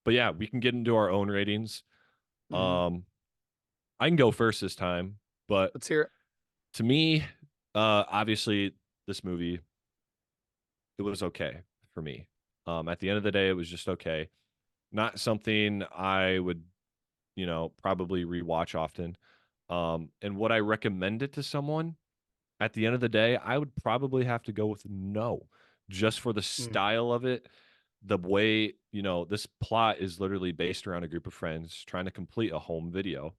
but yeah, we can get into our own ratings. Mhm. Um, I can go first this time, but Let's hear it. to me, obviously this movie, it was okay for me. At the end of the day, it was just okay. Not something I would, probably rewatch often. And would I recommend it to someone? At the end of the day, I would probably have to go with no, just for the Mm, style of it. The way, this plot is literally based around a group of friends trying to complete a home video.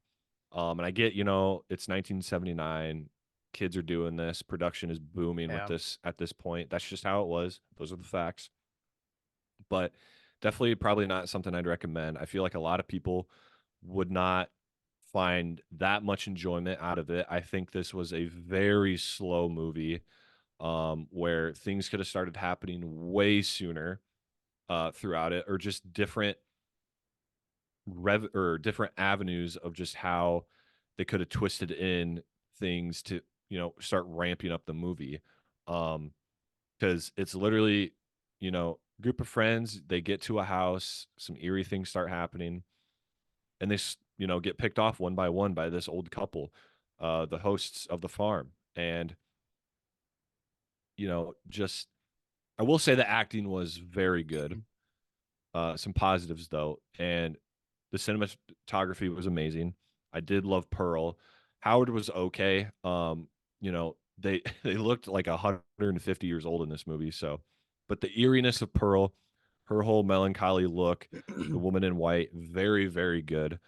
And I get, it's 1979. Kids are doing this. Production is booming with yeah. this at this point. That's just how it was. Those are the facts. But definitely, probably not something I'd recommend. I feel like a lot of people would not find that much enjoyment out of it. I think this was a very slow movie where things could have started happening way sooner throughout it, or just different different avenues of just how they could have twisted in things to start ramping up the movie. Because it's literally group of friends, they get to a house, some eerie things start happening, and they get picked off one by one by this old couple, the hosts of the farm. And just I will say the acting was very good. Some positives though, and the cinematography was amazing. I did love Pearl. Howard was okay. They they looked like 150 years old in this movie, so but the eeriness of Pearl, her whole melancholy look, the woman in white, very, very good.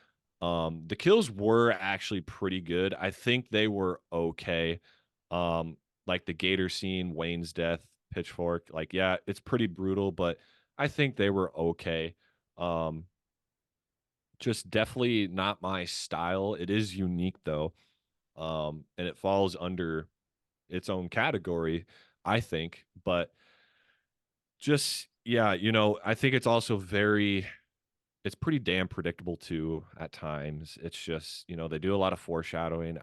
The kills were actually pretty good. I think they were okay. Um, like the gator scene, Wayne's death, pitchfork, like yeah, it's pretty brutal, but I think they were okay. Um, just definitely not my style. It is unique though. And it falls under its own category, I think. But just yeah, I think it's also it's pretty damn predictable too at times. It's just, they do a lot of foreshadowing.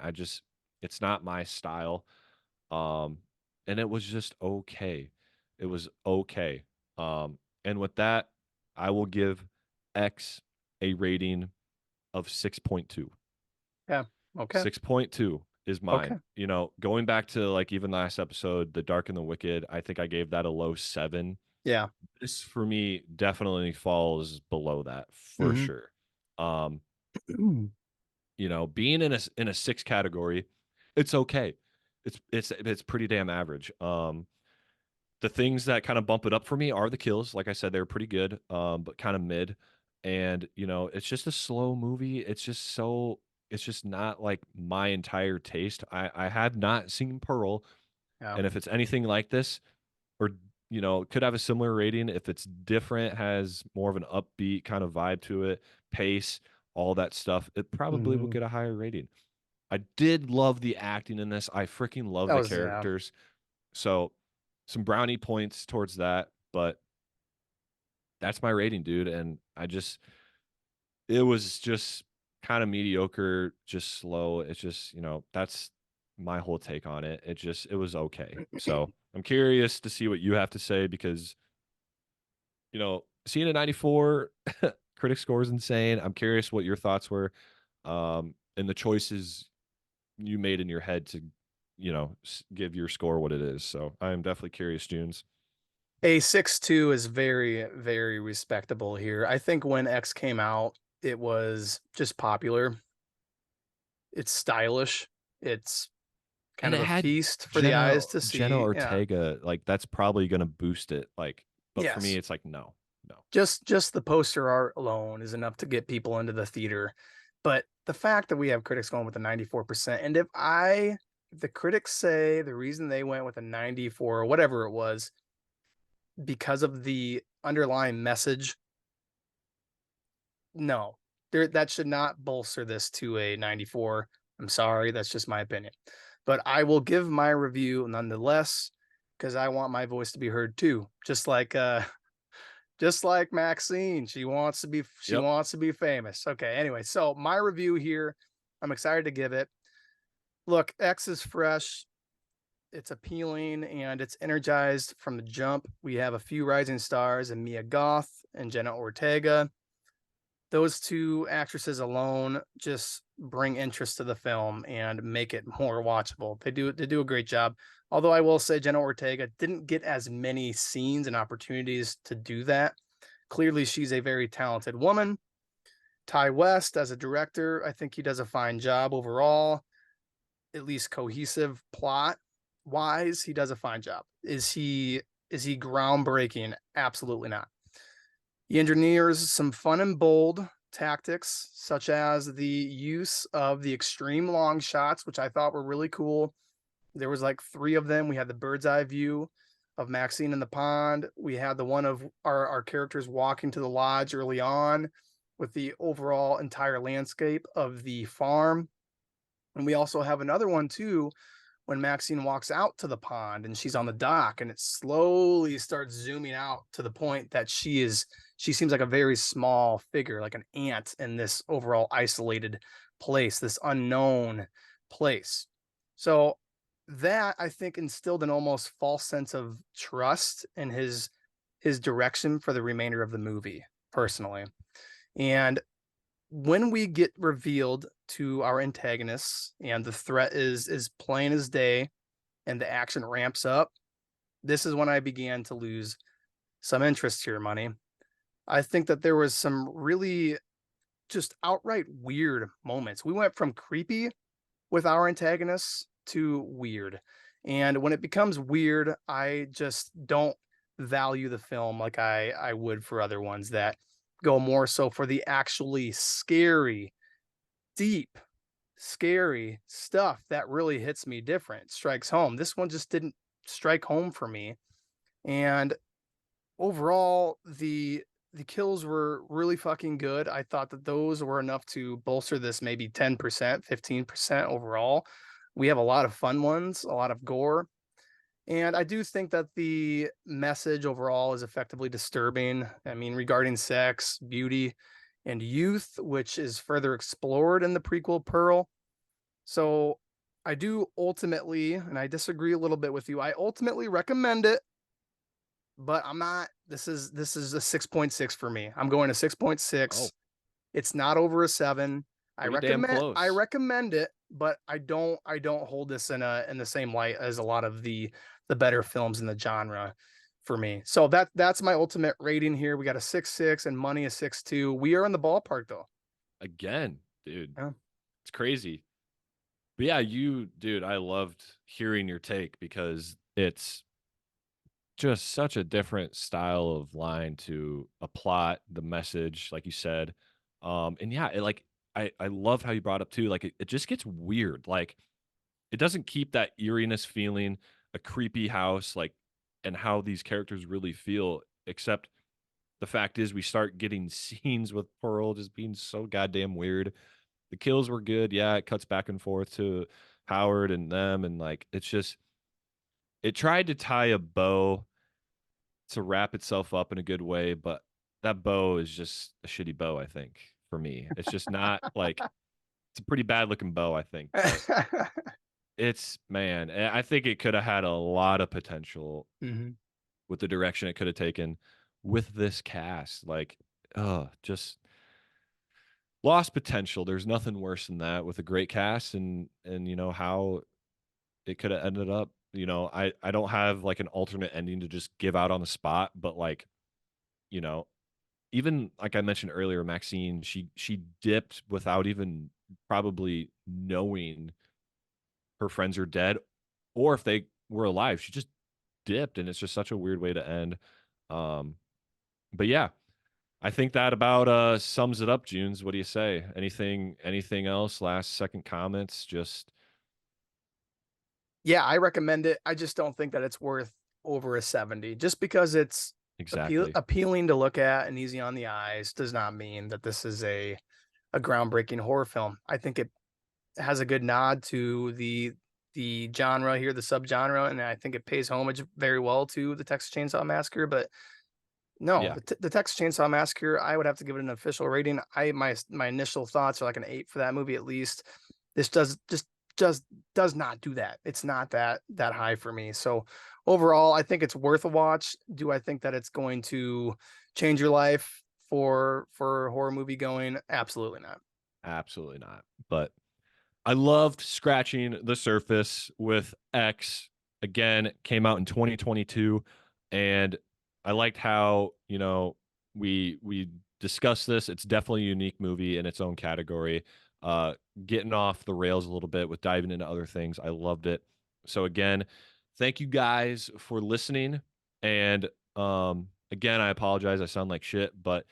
It's not my style. Um, and it was just okay. It was okay. And with that, I will give X a rating of 6.2. Yeah. Okay. 6.2 is Okay. mine. Going back to like even last episode, The Dark and the Wicked, I think I gave that a low 7. Yeah. This for me definitely falls below that for Mhm. sure. Um, being in a 6 category, it's okay. It's pretty damn average. The things that kind of bump it up for me are the kills. Like I said, they're pretty good, but kind of mid. And it's just a slow movie. It's just not like my entire taste. I have not seen Pearl, Yeah. and if it's anything like this, or could have a similar rating, if it's different, has more of an upbeat kind of vibe to it, pace, all that stuff, it probably will Mhm. get a higher rating. I did love the acting in this. I freaking love That the was yeah. characters. So some brownie points towards that, but that's my rating, dude. And it was just kind of mediocre, just slow. It's just, that's my whole take on it. It was okay. So I'm curious to see what you have to say because, seeing a 94 critic score is insane. I'm curious what your thoughts were, and the choices you made in your head to, give your score what it is. So I'm definitely curious, Junes. A 6.2 is very, very respectable here. I think when X came out, it was just popular. It's stylish. It's kind And of it a had feast for the Jenna eyes to Jenna see. Yeah. Ortega, like that's probably gonna boost it. Like, but for me, Yes. it's like no, no. Just the poster art alone is enough to get people into the theater. But the fact that we have critics going with a 94%, and if the critics say the reason they went with a 94 or whatever it was because of the underlying message, no. That should not bolster this to a 94. I'm sorry, that's just my opinion. But I will give my review nonetheless because I want my voice to be heard too. Just like Maxine, she Yep. wants to be famous. Okay, anyway, so my review here, I'm excited to give it. Look, X is fresh, it's appealing, and it's energized from the jump. We have a few rising stars in Mia Goth and Jenna Ortega. Those two actresses alone just bring interest to the film and make it more watchable. They do a great job. Although I will say Jenna Ortega didn't get as many scenes and opportunities to do that. Clearly, she's a very talented woman. Ty West, as a director, I think he does a fine job overall, at least cohesive plot wise. He does a fine job. Is he groundbreaking? Absolutely not. He engineers some fun and bold tactics, such as the use of the extreme long shots, which I thought were really cool. There was like three of them. We had the bird's eye view of Maxine in the pond. We had the one of our characters walking to the lodge early on with the overall entire landscape of the farm. And we also have another one too when Maxine walks out to the pond and she's on the dock and it slowly starts zooming out to the point that she seems like a very small figure, like an ant in this overall isolated place, this unknown place. So that I think instilled an almost false sense of trust in his direction for the remainder of the movie, personally. And when we get revealed to our antagonists and the threat is plain as day and the action ramps up, this is when I began to lose some interest here, money. I think that there was some really just outright weird moments. We went from creepy with our antagonists to weird. And when it becomes weird, I just don't value the film like I would for other ones that go more so for the actually scary, deep, scary stuff that really hits me different, strikes home. This one just didn't strike home for me. And overall, the kills were really fucking good. I thought that those were enough to bolster this maybe 10%, 15% overall. We have a lot of fun ones, a lot of gore. And I do think that the message overall is effectively disturbing. I mean, regarding sex, beauty, and youth, which is further explored in the prequel Pearl. So I do ultimately, and I disagree a little bit with you, I ultimately recommend it, but I'm not, this is a 6.6 for me. I'm going to 6.6. Oh, It's not over a 7. pretty damn I close. recommend it, but I don't hold this in the same light as a lot of the better films in the genre for me. So that's my ultimate rating here. We got a 6.6 and money a 6.2. We are in the ballpark though. Again, dude, Yeah. it's crazy. But yeah, dude, I loved hearing your take because it's just such a different style of line to a plot, the message, like you said. And yeah, I love how you brought up too, like it just gets weird. Like it doesn't keep that eeriness feeling, a creepy house, like and how these characters really feel, except the fact is we start getting scenes with Pearl just being so goddamn weird. The kills were good. Yeah, it cuts back and forth to Howard and them, and like it's just it tried to tie a bow to wrap itself up in a good way, but that bow is just a shitty bow, I think. for me. It's just not like it's a pretty bad looking bow, I think, but it's man, I think it could have had a lot of potential Mhm. with the direction it could have taken with this cast. Like, just lost potential. There's nothing worse than that with a great cast and you know how it could have ended up. You know, I don't have like an alternate ending to just give out on the spot, but like, you know, even like I mentioned earlier, Maxine, she dipped without even probably knowing her friends are dead or if they were alive. She just dipped and it's just such a weird way to end. Um but yeah, I think that about sums it up, Junes. What do you say? Anything else? Last second comments? Just Yeah, I recommend it. I just don't think that it's worth over a 70. Just because it's exactly. appealing to look at and easy on the eyes does not mean that this is a groundbreaking horror film. I think it has a good nod to the genre here, the subgenre, and I think it pays homage very well to the Texas Chainsaw Massacre. But no, Yeah, the Texas Chainsaw Massacre, I would have to give it an official rating. My initial thoughts are like an 8 for that movie at least. This just does not do that. It's not that high for me. So overall, I think it's worth a watch. Do I think that it's going to change your life for horror movie going? Absolutely not. absolutely not. But I loved scratching the surface with X. Again, it came out in 2022, and I liked how, you know, we discussed this. It's definitely a unique movie in its own category. Uh Getting off the rails a little bit with diving into other things. I loved it. So again, thank you guys for listening. And again, I apologize. I sound like shit, but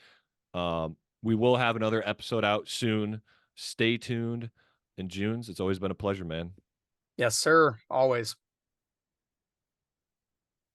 we will have another episode out soon. Stay tuned. And Junes, it's always been a pleasure, man. Yes, sir. Always.